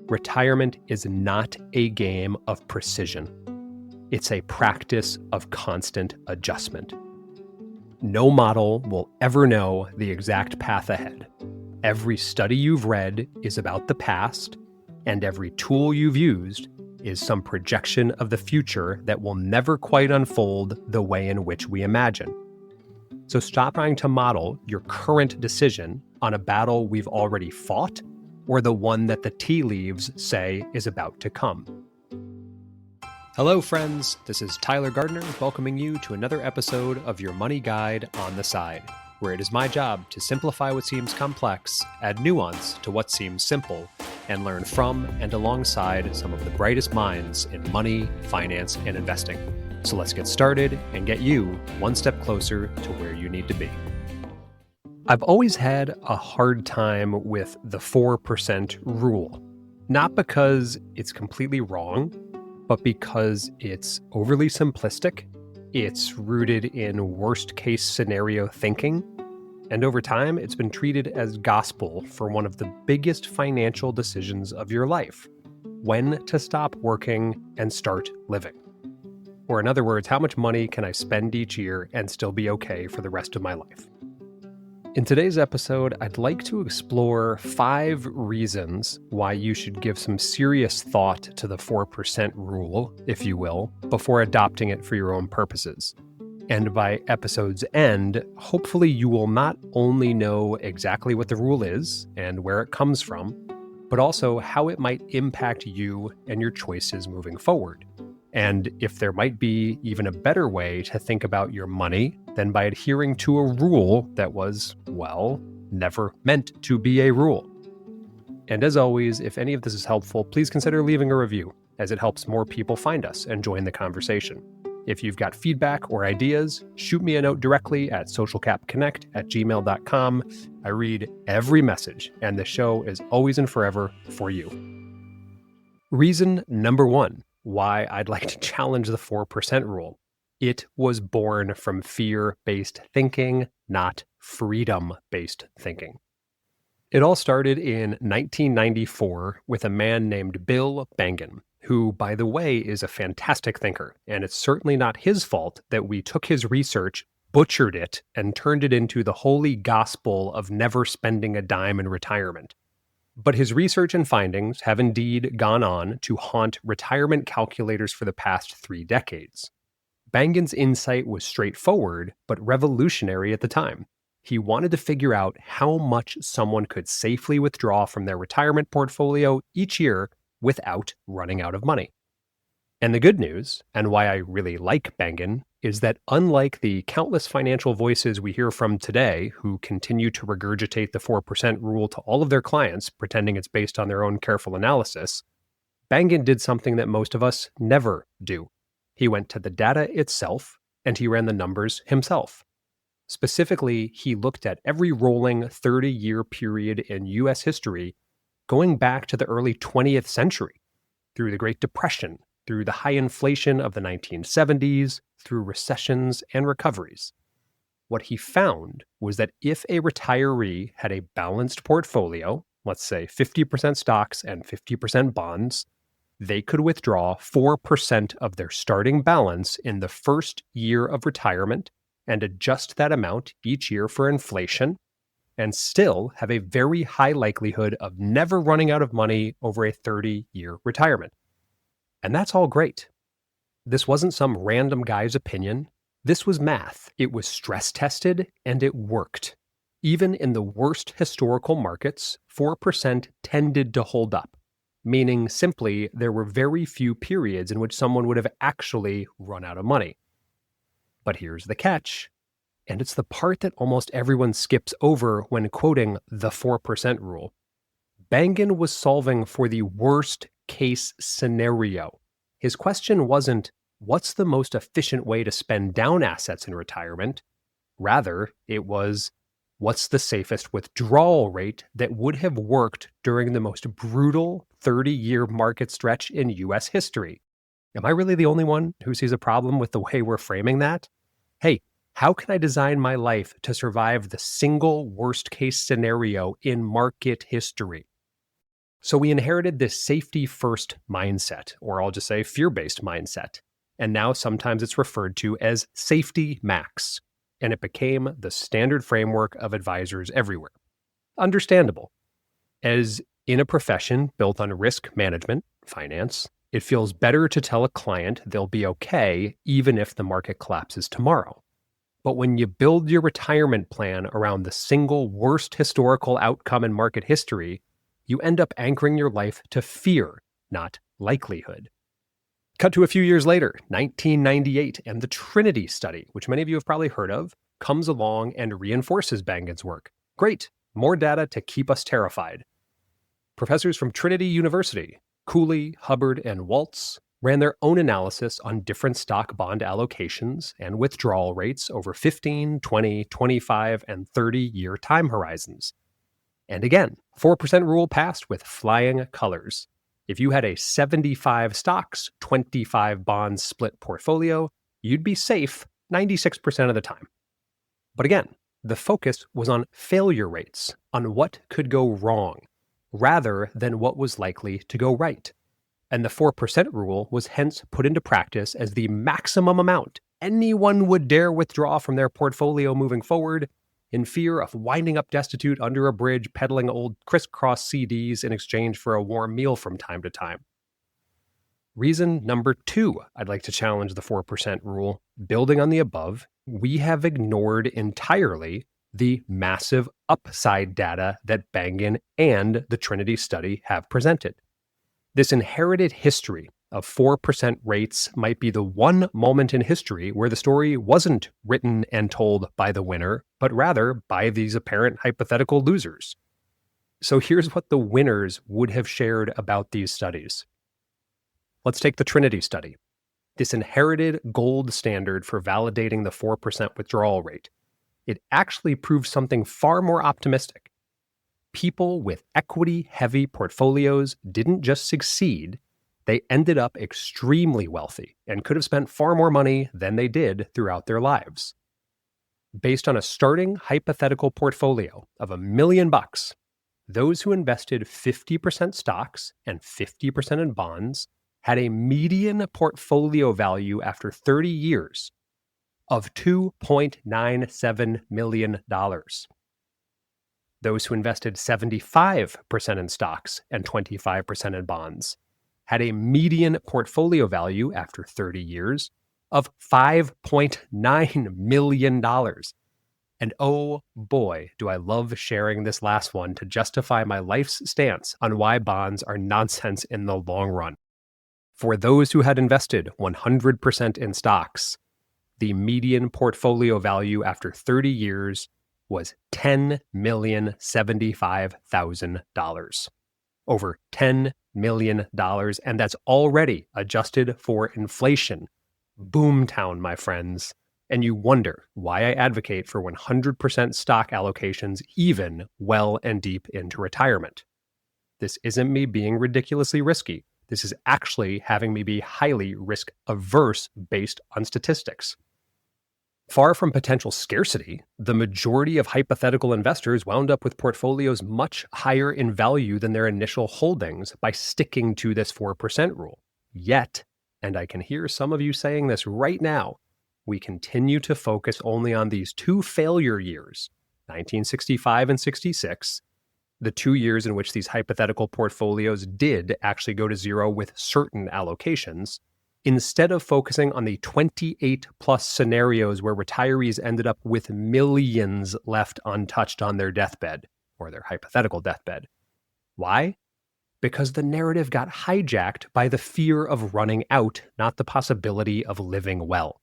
retirement is not a game of precision. It's a practice of constant adjustment. No model will ever know the exact path ahead. Every study you've read is about the past, and every tool you've used is some projection of the future that will never quite unfold the way in which we imagine. So stop trying to model your current decision on a battle we've already fought or the one that the tea leaves say is about to come. Hello, friends. This is Tyler Gardner welcoming you to another episode of your Money Guide on the Side, where it is my job to simplify what seems complex, add nuance to what seems simple, and learn from and alongside some of the brightest minds in money, finance, and investing. So let's get started and get you one step closer to where you need to be. I've always had a hard time with the 4% rule, not because it's completely wrong, but because it's overly simplistic, it's rooted in worst-case scenario thinking, and over time, it's been treated as gospel for one of the biggest financial decisions of your life: when to stop working and start living. Or in other words, how much money can I spend each year and still be okay for the rest of my life? In today's episode, I'd like to explore 5 reasons why you should give some serious thought to the 4% rule, if you will, before adopting it for your own purposes. And by episode's end, hopefully you will not only know exactly what the rule is and where it comes from, but also how it might impact you and your choices moving forward. And if there might be even a better way to think about your money than by adhering to a rule that was, well, never meant to be a rule. And as always, if any of this is helpful, please consider leaving a review, as it helps more people find us and join the conversation. If you've got feedback or ideas, shoot me a note directly at socialcapconnect@gmail.com. I read every message, and the show is always and forever for you. Reason number 1. Why I'd like to challenge the 4% rule. It was born from fear-based thinking, not freedom-based thinking. It all started in 1994 with a man named Bill Bengen, who, by the way, is a fantastic thinker, and it's certainly not his fault that we took his research, butchered it, and turned it into the holy gospel of never spending a dime in retirement. But his research and findings have indeed gone on to haunt retirement calculators for the past 3 decades. Bengen's insight was straightforward, but revolutionary at the time. He wanted to figure out how much someone could safely withdraw from their retirement portfolio each year without running out of money. And the good news, and why I really like Bengen, is that unlike the countless financial voices we hear from today who continue to regurgitate the 4% rule to all of their clients, pretending it's based on their own careful analysis, Bengen did something that most of us never do. He went to the data itself, and he ran the numbers himself. Specifically, he looked at every rolling 30-year period in U.S. history, going back to the early 20th century, through the Great Depression, through the high inflation of the 1970s, through recessions and recoveries. What he found was that if a retiree had a balanced portfolio, let's say 50% stocks and 50% bonds, they could withdraw 4% of their starting balance in the first year of retirement and adjust that amount each year for inflation, and still have a very high likelihood of never running out of money over a 30-year retirement. And that's all great. This wasn't some random guy's opinion. This was math. It was stress tested, and it worked. Even in the worst historical markets, 4% tended to hold up, meaning simply there were very few periods in which someone would have actually run out of money. But here's the catch, and it's the part that almost everyone skips over when quoting the 4% rule. Bengen was solving for the worst case scenario. His question wasn't, what's the most efficient way to spend down assets in retirement? Rather, it was, what's the safest withdrawal rate that would have worked during the most brutal 30-year market stretch in U.S. history? Am I really the only one who sees a problem with the way we're framing that? Hey, how can I design my life to survive the single worst case scenario in market history? So we inherited this safety-first mindset, or I'll just say fear-based mindset. And now sometimes it's referred to as safety max. And it became the standard framework of advisors everywhere. Understandable. As in a profession built on risk management, finance, it feels better to tell a client they'll be okay even if the market collapses tomorrow. But when you build your retirement plan around the single worst historical outcome in market history, you end up anchoring your life to fear, not likelihood. Cut to a few years later, 1998, and the Trinity Study, which many of you have probably heard of, comes along and reinforces Bangen's work. Great, more data to keep us terrified. Professors from Trinity University, Cooley, Hubbard, and Waltz, ran their own analysis on different stock bond allocations and withdrawal rates over 15, 20, 25, and 30-year time horizons. And again, 4% rule passed with flying colors. If you had a 75 stocks, 25 bonds split portfolio, you'd be safe 96% of the time. But again, the focus was on failure rates, on what could go wrong, rather than what was likely to go right. And the 4% rule was hence put into practice as the maximum amount anyone would dare withdraw from their portfolio moving forward, in fear of winding up destitute under a bridge peddling old crisscross CDs in exchange for a warm meal from time to time. Reason number 2, I'd like to challenge the 4% rule. Building on the above, we have ignored entirely the massive upside data that Bangen and the Trinity Study have presented. This inherited history of 4% rates might be the one moment in history where the story wasn't written and told by the winner, but rather by these apparent hypothetical losers. So here's what the winners would have shared about these studies. Let's take the Trinity Study, this inherited gold standard for validating the 4% withdrawal rate. It actually proved something far more optimistic. People with equity-heavy portfolios didn't just succeed, they ended up extremely wealthy and could have spent far more money than they did throughout their lives. Based on a starting hypothetical portfolio of $1 million, those who invested 50% stocks and 50% in bonds had a median portfolio value after 30 years of $2.97 million. Those who invested 75% in stocks and 25% in bonds had a median portfolio value after 30 years of $5.9 million. And oh boy, do I love sharing this last one to justify my life's stance on why bonds are nonsense in the long run. For those who had invested 100% in stocks, the median portfolio value after 30 years was $10,075,000. Over $10 million, and that's already adjusted for inflation. Boomtown, my friends. And you wonder why I advocate for 100% stock allocations even well and deep into retirement. This isn't me being ridiculously risky. This is actually having me be highly risk averse based on statistics. Far from potential scarcity, the majority of hypothetical investors wound up with portfolios much higher in value than their initial holdings by sticking to this 4% rule. Yet, and I can hear some of you saying this right now, we continue to focus only on these 2 failure years, 1965 and 66, the 2 years in which these hypothetical portfolios did actually go to zero with certain allocations, instead of focusing on the 28 plus scenarios where retirees ended up with millions left untouched on their deathbed, or their hypothetical deathbed. Why? Because the narrative got hijacked by the fear of running out, not the possibility of living well.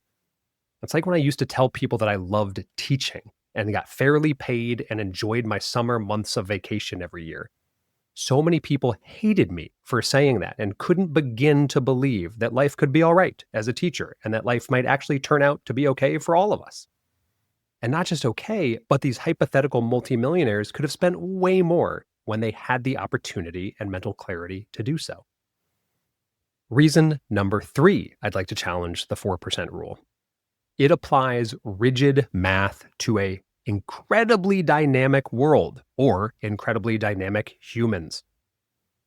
It's like when I used to tell people that I loved teaching and got fairly paid and enjoyed my summer months of vacation every year. So many people hated me for saying that and couldn't begin to believe that life could be all right as a teacher and that life might actually turn out to be okay for all of us. And not just okay, but these hypothetical multimillionaires could have spent way more when they had the opportunity and mental clarity to do so. Reason number 3, I'd like to challenge the 4% rule. It applies rigid math to a incredibly dynamic world or incredibly dynamic humans.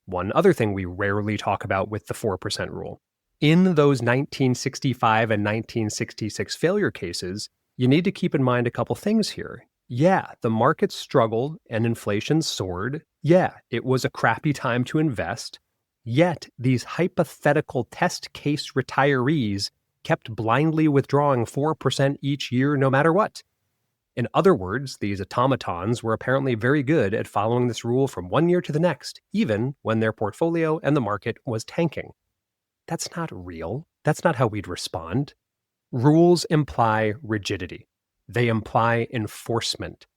one other thing we rarely talk about with the 4% rule. In those 1965 and 1966 failure cases, you need to keep in mind a couple things here. Yeah, the market struggled and inflation soared. Yeah, it was a crappy time to invest. Yet, these hypothetical test case retirees kept blindly withdrawing 4% each year no matter what. In other words, these automatons were apparently very good at following this rule from one year to the next, even when their portfolio and the market was tanking. That's not real. That's not how we'd respond. Rules imply rigidity. They imply enforcement.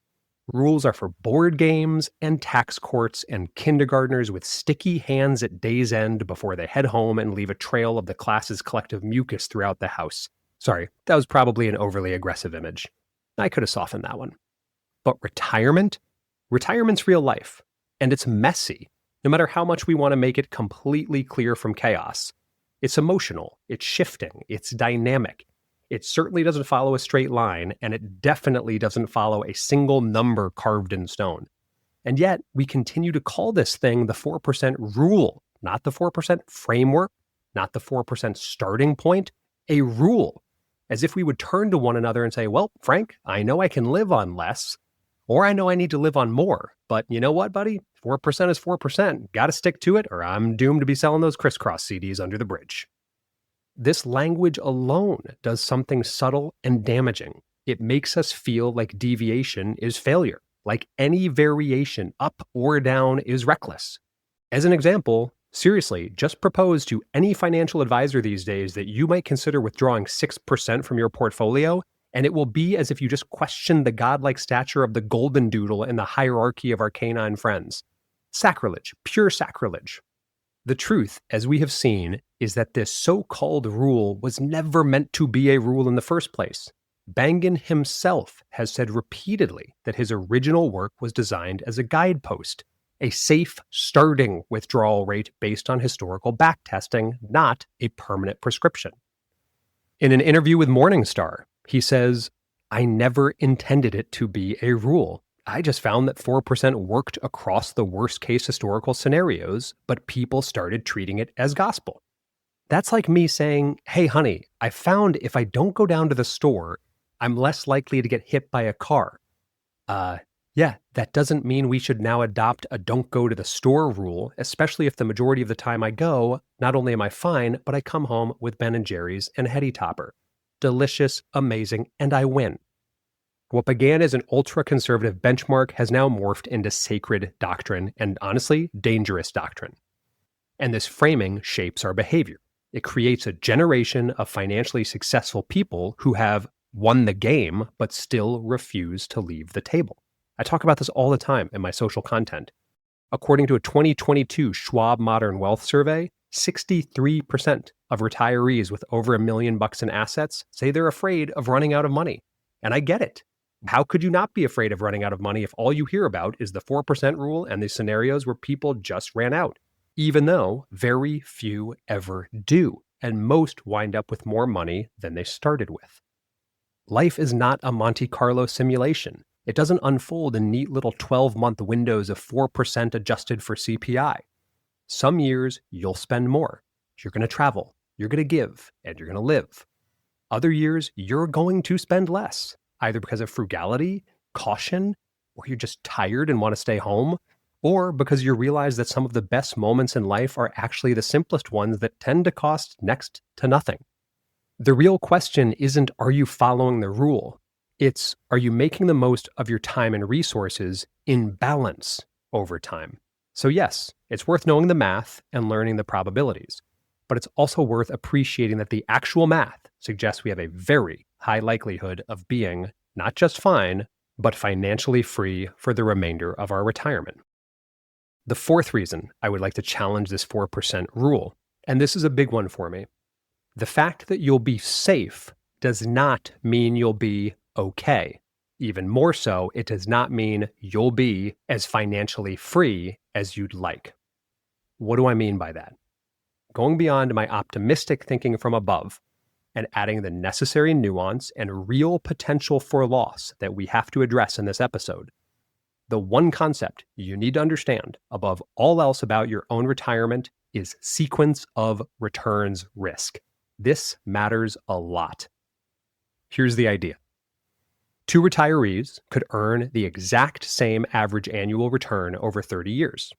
Rules are for board games and tax courts and kindergartners with sticky hands at day's end before they head home and leave a trail of the class's collective mucus throughout the house. Sorry, that was probably an overly aggressive image. I could have softened that one. But retirement's real life, and it's messy, no matter how much we want to make it completely clear from chaos. It's emotional, it's shifting, it's dynamic. It certainly doesn't follow a straight line, and it definitely doesn't follow a single number carved in stone. And yet, we continue to call this thing the 4% rule, not the 4% framework, not the 4% starting point, a rule. As if we would turn to one another and say, well, Frank, I know I can live on less, or I know I need to live on more. But you know what, buddy? 4% is 4%. Got to stick to it, or I'm doomed to be selling those crisscross CDs under the bridge. This language alone does something subtle and damaging. It makes us feel like deviation is failure, like any variation up or down is reckless. As an example, seriously, just propose to any financial advisor these days that you might consider withdrawing 6% from your portfolio, and it will be as if you just questioned the godlike stature of the golden doodle in the hierarchy of our canine friends. Sacrilege, pure sacrilege. The truth, as we have seen, is that this so-called rule was never meant to be a rule in the first place. Bangan himself has said repeatedly that his original work was designed as a guidepost, a safe starting withdrawal rate based on historical backtesting, not a permanent prescription. In an interview with Morningstar, he says, "I never intended it to be a rule. I just found that 4% worked across the worst-case historical scenarios, but people started treating it as gospel." That's like me saying, "Hey, honey, I found if I don't go down to the store, I'm less likely to get hit by a car." Yeah, that doesn't mean we should now adopt a don't go to the store rule, especially if the majority of the time I go, not only am I fine, but I come home with Ben & Jerry's and Hetty Topper. Delicious, amazing, and I win. What began as an ultra-conservative benchmark has now morphed into sacred doctrine and, honestly, dangerous doctrine. And this framing shapes our behavior. It creates a generation of financially successful people who have won the game but still refuse to leave the table. I talk about this all the time in my social content. According to a 2022 Schwab Modern Wealth survey, 63% of retirees with over $1 million in assets say they're afraid of running out of money. And I get it. How could you not be afraid of running out of money if all you hear about is the 4% rule and the scenarios where people just ran out? Even though very few ever do, and most wind up with more money than they started with. Life is not a Monte Carlo simulation. It doesn't unfold in neat little 12-month windows of 4% adjusted for CPI. Some years, you'll spend more. You're going to travel, you're going to give, and you're going to live. Other years, you're going to spend less, either because of frugality, caution, or you're just tired and want to stay home, or because you realize that some of the best moments in life are actually the simplest ones that tend to cost next to nothing. The real question isn't, are you following the rule? It's, are you making the most of your time and resources in balance over time? So yes, it's worth knowing the math and learning the probabilities, but it's also worth appreciating that the actual math suggests we have a very high likelihood of being not just fine, but financially free for the remainder of our retirement. The fourth reason I would like to challenge this 4% rule, and this is a big one for me, the fact that you'll be safe does not mean you'll be okay. Even more so, it does not mean you'll be as financially free as you'd like. What do I mean by that? Going beyond my optimistic thinking from above and adding the necessary nuance and real potential for loss that we have to address in this episode, The one concept you need to understand above all else about your own retirement is sequence of returns risk. This matters a lot. Here's the idea. Two retirees could earn the exact same average annual return over 30 years.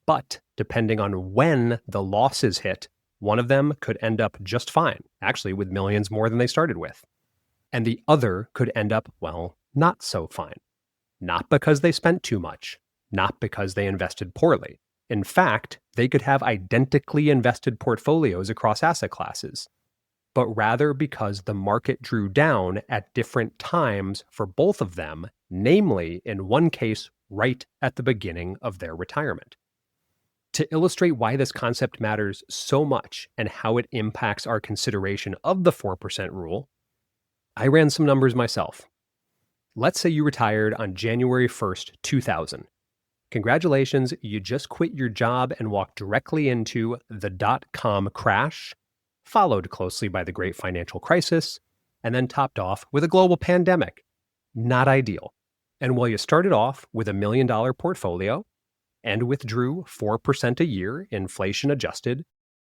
But depending on when the losses hit, one of them could end up just fine, actually with millions more than they started with. And the other could end up, well, not so fine. Not because they spent too much, not because they invested poorly. In fact, they could have identically invested portfolios across asset classes, but rather because the market drew down at different times for both of them, namely, in one case, right at the beginning of their retirement. To illustrate why this concept matters so much and how it impacts our consideration of the 4% rule, I ran some numbers myself. Let's say you retired on January 1st, 2000. Congratulations, you just quit your job and walked directly into the dot-com crash, followed closely by the Great Financial Crisis, and then topped off with a global pandemic. Not ideal. And while you started off with $1 million portfolio and withdrew 4% a year, inflation adjusted,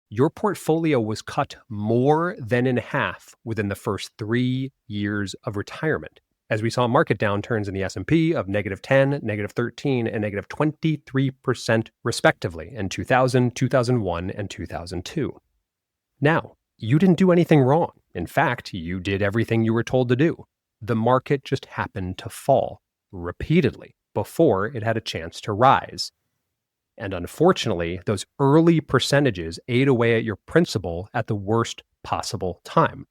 your portfolio was cut more than in half within the first 3 years of retirement, as we saw market downturns in the S&P of -10, -13, and -23% respectively in 2000, 2001, and 2002. Now, you didn't do anything wrong. In fact, you did everything you were told to do. The market just happened to fall repeatedly before it had a chance to rise. And unfortunately, those early percentages ate away at your principal at the worst possible time.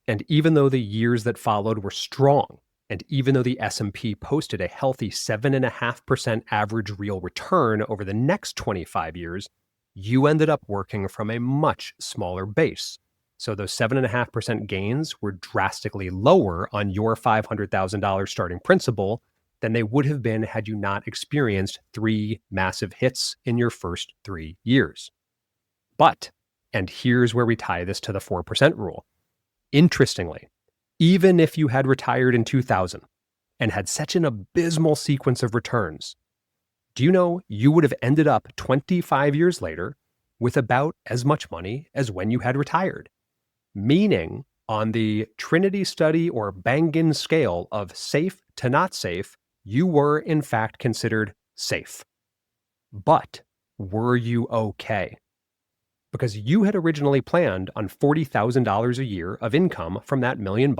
And even though the years that followed were strong, and even though the S&P posted a healthy 7.5% average real return over the next 25 years, you ended up working from a much smaller base. So those 7.5% gains were drastically lower on your $500,000 starting principal than they would have been had you not experienced 3 massive hits in your first 3 years. But, and here's where we tie this to the 4% rule. Interestingly, even if you had retired in 2000 and had such an abysmal sequence of returns, do you know you would have ended up 25 years later with about as much money as when you had retired? Meaning, on the Trinity Study or Bangin scale of safe to not safe, you were in fact considered safe. But were you okay? Because you had originally planned on $40,000 a year of income from that $1 million,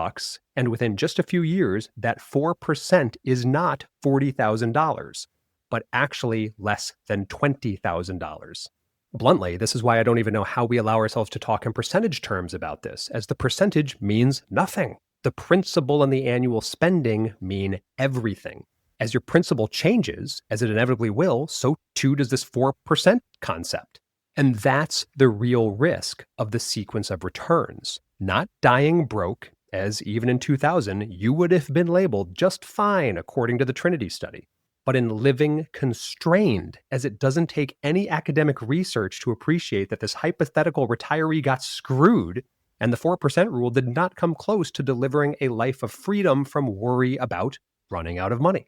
and within just a few years, that 4% is not $40,000, but actually less than $20,000. Bluntly, this is why I don't even know how we allow ourselves to talk in percentage terms about this, as the percentage means nothing. The principal and the annual spending mean everything. As your principal changes, as it inevitably will, so too does this 4% concept. And that's the real risk of the sequence of returns. Not dying broke, as even in 2000, you would have been labeled just fine according to the Trinity Study, but in living constrained, as it doesn't take any academic research to appreciate that this hypothetical retiree got screwed, and the 4% rule did not come close to delivering a life of freedom from worry about running out of money.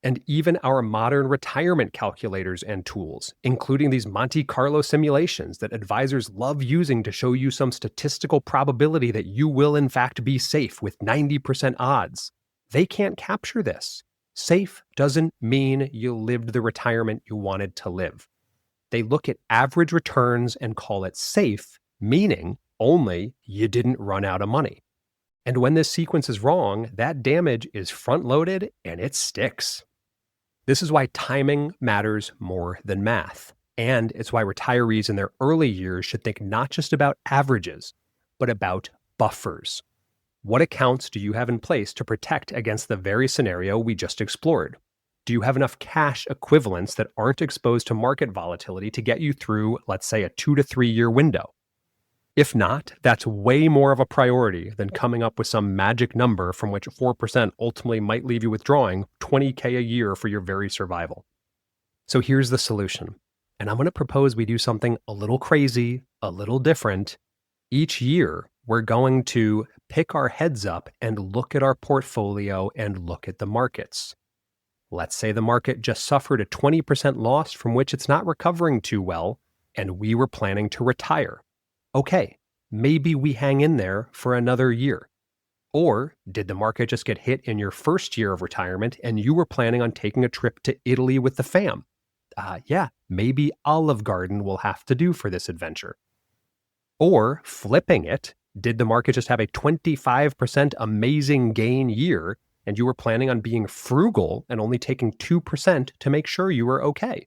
And even our modern retirement calculators and tools, including these Monte Carlo simulations that advisors love using to show you some statistical probability that you will in fact be safe with 90% odds, they can't capture this. Safe doesn't mean you lived the retirement you wanted to live. They look at average returns and call it safe, meaning only you didn't run out of money. And when this sequence is wrong, that damage is front-loaded and it sticks. This is why timing matters more than math. And it's why retirees in their early years should think not just about averages, but about buffers. What accounts do you have in place to protect against the very scenario we just explored? Do you have enough cash equivalents that aren't exposed to market volatility to get you through, let's say, a 2 to 3 year window? If not, that's way more of a priority than coming up with some magic number from which 4% ultimately might leave you withdrawing $20K a year for your very survival. So here's the solution. And I'm going to propose we do something a little crazy, a little different. Each year, we're going to pick our heads up and look at our portfolio and look at the markets. Let's say the market just suffered a 20% loss from which it's not recovering too well, and we were planning to retire. Okay, maybe we hang in there for another year. Or did the market just get hit in your first year of retirement and you were planning on taking a trip to Italy with the fam? Yeah, maybe Olive Garden will have to do for this adventure. Or flipping it, did the market just have a 25% amazing gain year and you were planning on being frugal and only taking 2% to make sure you were okay?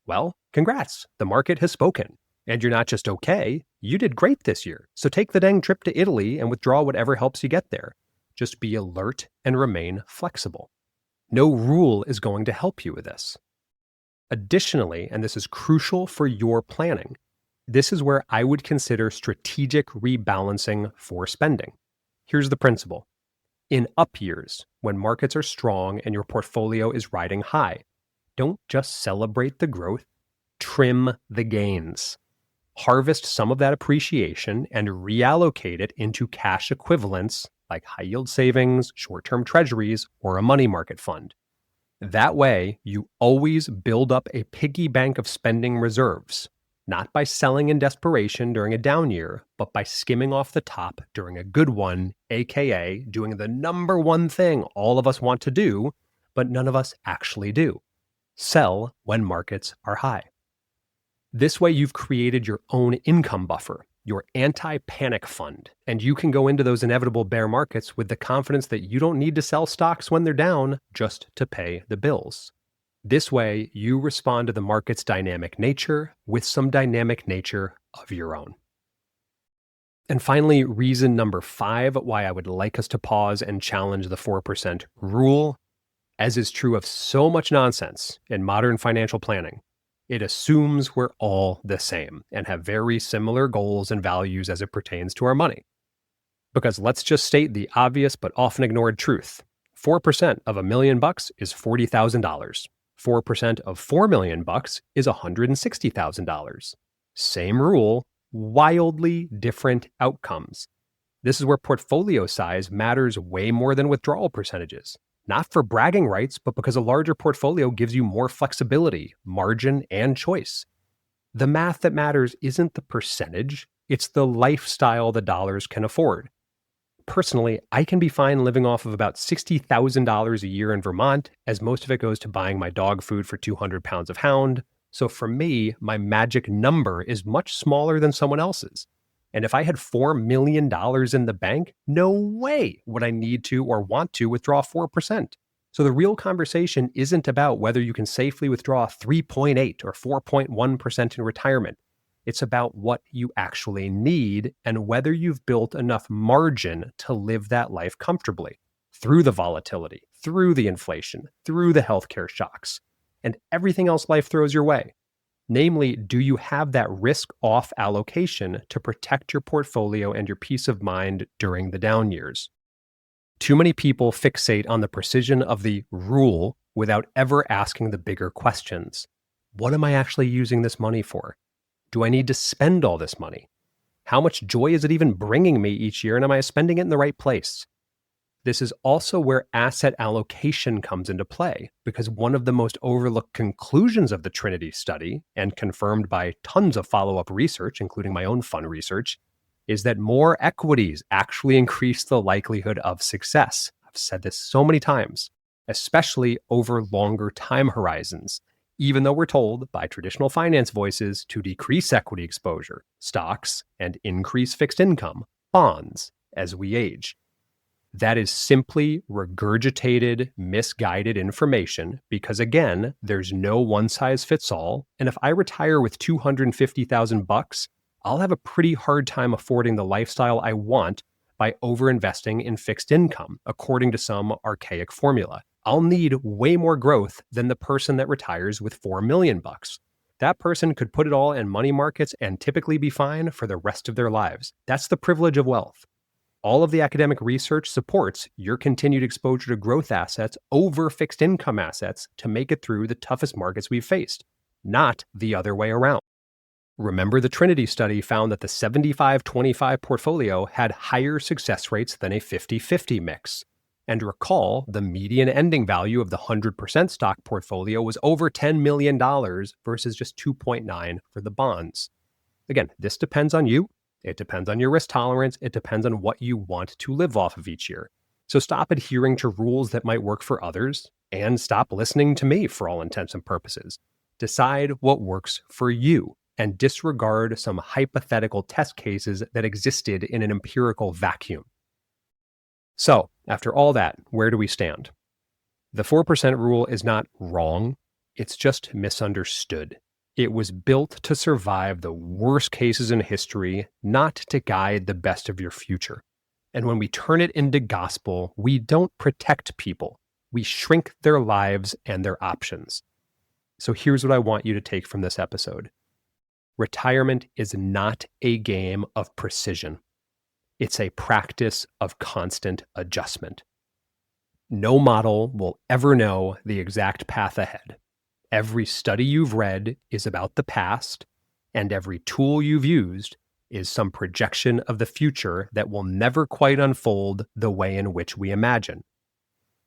Well, congrats, the market has spoken. And you're not just okay, you did great this year. So take the dang trip to Italy and withdraw whatever helps you get there. Just be alert and remain flexible. No rule is going to help you with this. Additionally, and this is crucial for your planning, this is where I would consider strategic rebalancing for spending. Here's the principle. In up years, when markets are strong and your portfolio is riding high, don't just celebrate the growth, trim the gains. Harvest some of that appreciation and reallocate it into cash equivalents like high yield savings, short-term treasuries, or a money market fund. That way, you always build up a piggy bank of spending reserves, not by selling in desperation during a down year, but by skimming off the top during a good one, aka doing the number one thing all of us want to do, but none of us actually do. Sell when markets are high. This way, you've created your own income buffer, your anti-panic fund, and you can go into those inevitable bear markets with the confidence that you don't need to sell stocks when they're down just to pay the bills. This way, you respond to the market's dynamic nature with some dynamic nature of your own. And finally, reason number 5 why I would like us to pause and challenge the 4% rule. As is true of so much nonsense in modern financial planning, it assumes we're all the same and have very similar goals and values as it pertains to our money. Because let's just state the obvious but often ignored truth. 4% of $1 million is $40,000. 4% of $4 million is $160,000. Same rule, wildly different outcomes. This is where portfolio size matters way more than withdrawal percentages. Not for bragging rights, but because a larger portfolio gives you more flexibility, margin, and choice. The math that matters isn't the percentage, it's the lifestyle the dollars can afford. Personally, I can be fine living off of about $60,000 a year in Vermont, as most of it goes to buying my dog food for 200 pounds of hound. So for me, my magic number is much smaller than someone else's. And if I had $4 million in the bank, no way would I need to or want to withdraw 4%. So the real conversation isn't about whether you can safely withdraw 3.8 or 4.1% in retirement. It's about what you actually need and whether you've built enough margin to live that life comfortably through the volatility, through the inflation, through the healthcare shocks, and everything else life throws your way. Namely, do you have that risk-off allocation to protect your portfolio and your peace of mind during the down years? Too many people fixate on the precision of the rule without ever asking the bigger questions. What am I actually using this money for? Do I need to spend all this money? How much joy is it even bringing me each year, and am I spending it in the right place? This is also where asset allocation comes into play, because one of the most overlooked conclusions of the Trinity Study, and confirmed by tons of follow-up research, including my own fun research, is that more equities actually increase the likelihood of success. I've said this so many times, especially over longer time horizons, even though we're told by traditional finance voices to decrease equity exposure, stocks, and increase fixed income, bonds, as we age. That is simply regurgitated, misguided information because, again, there's no one size fits all. And if I retire with $250,000, I'll have a pretty hard time affording the lifestyle I want by overinvesting in fixed income, according to some archaic formula. I'll need way more growth than the person that retires with $4 million. That person could put it all in money markets and typically be fine for the rest of their lives. That's the privilege of wealth. All of the academic research supports your continued exposure to growth assets over fixed income assets to make it through the toughest markets we've faced, not the other way around. Remember, the Trinity Study found that the 75-25 portfolio had higher success rates than a 50-50 mix. And recall, the median ending value of the 100% stock portfolio was over $10 million versus just 2.9 for the bonds. Again, this depends on you. It depends on your risk tolerance. It depends on what you want to live off of each year. So stop adhering to rules that might work for others and stop listening to me for all intents and purposes. Decide what works for you and disregard some hypothetical test cases that existed in an empirical vacuum. So, after all that, where do we stand? The 4% rule is not wrong, it's just misunderstood. It was built to survive the worst cases in history, not to guide the best of your future. And when we turn it into gospel, we don't protect people. We shrink their lives and their options. So here's what I want you to take from this episode. Retirement is not a game of precision. It's a practice of constant adjustment. No model will ever know the exact path ahead. Every study you've read is about the past, and every tool you've used is some projection of the future that will never quite unfold the way in which we imagine.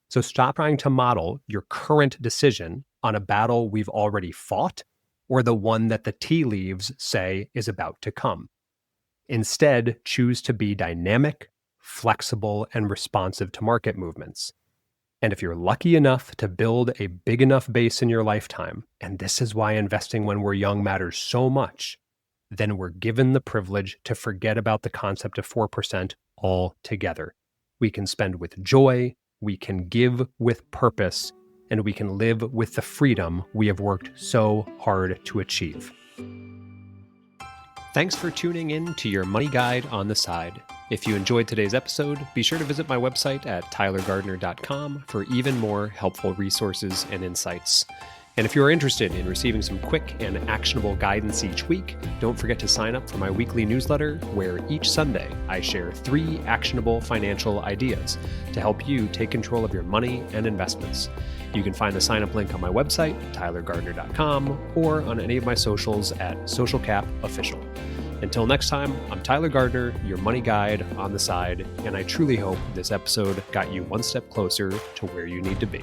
So stop trying to model your current decision on a battle we've already fought or the one that the tea leaves say is about to come. Instead, choose to be dynamic, flexible, and responsive to market movements. And if you're lucky enough to build a big enough base in your lifetime, and this is why investing when we're young matters so much, then we're given the privilege to forget about the concept of 4% altogether. We can spend with joy, we can give with purpose, and we can live with the freedom we have worked so hard to achieve. Thanks for tuning in to your Money Guide on the Side. If you enjoyed today's episode, be sure to visit my website at tylergardner.com for even more helpful resources and insights. And if you are interested in receiving some quick and actionable guidance each week, don't forget to sign up for my weekly newsletter, where each Sunday I share 3 actionable financial ideas to help you take control of your money and investments. You can find the sign-up link on my website, tylergardner.com, or on any of my socials at socialcapofficial. Until next time, I'm Tyler Gardner, your money guide on the side, and I truly hope this episode got you one step closer to where you need to be.